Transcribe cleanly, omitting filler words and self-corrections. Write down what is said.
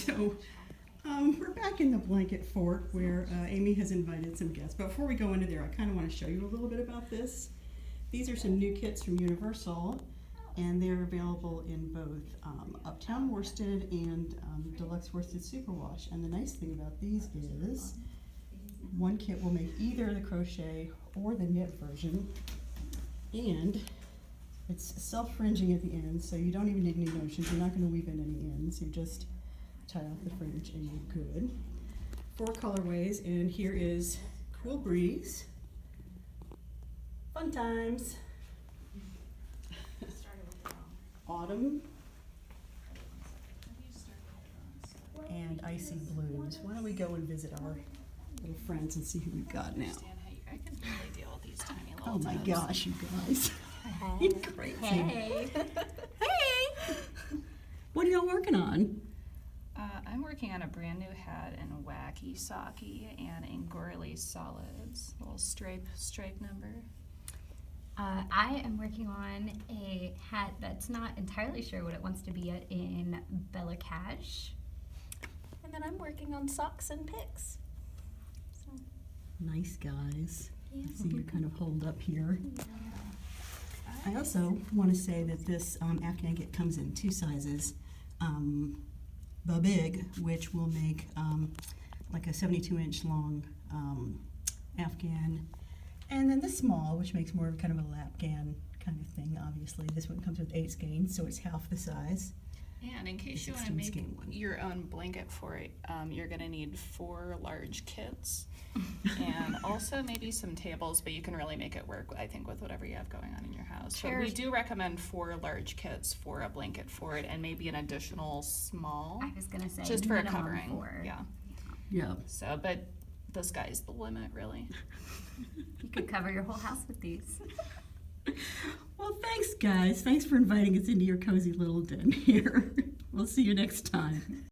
So we're back in the blanket fort where Amy has invited some guests. But before we go into there, I kind of want to show you a little bit about this. These are some new kits from Universal, and they're available in both Uptown Worsted and Deluxe Worsted Superwash. And the nice thing about these is one kit will make either the crochet or the knit version, and it's self-fringing at the end, so you don't even need any notions. You're not going to weave in any ends. You just tie off the fringe and you're good. 4 colorways, and here is Cool Breeze, Fun Times, Autumn, and Icy Blues. Why don't we go and visit our little friends and see who we've got now. I can really deal with these tiny little Oh my tubs. gosh, you guys. Hey. Crazy. Hey. Hey! What are y'all working on? I'm working on a brand new hat in Wacky Socky and in Gorley Solids. Little stripe number. I am working on a hat that's not entirely sure what it wants to be yet in Bella Cash. And then I'm working on socks and picks. So, Nice guys. yeah. I see you kind of hold up here. I also want to say that this Afghan kit comes in 2 sizes. The big, which will make like a 72-inch long Afghan, and then the small, which makes more of kind of a lapgan kind of thing. Obviously, this one comes with 8 skeins, so it's half the size. And in case The you want to 16 make skein one. your own blanket for it, you're going to need 4 large kits and also maybe some tables, but you can really make it work, I think, with whatever you have going on in your house. But we Chairs. do recommend 4 large kits for a blanket fort and maybe an additional small, I was gonna say just for a minimum covering. 4. Yeah. Yeah. So, but the sky's the limit, really. You could cover your whole house with these. Well, thanks, guys. Thanks for inviting us into your cozy little den here. We'll see you next time.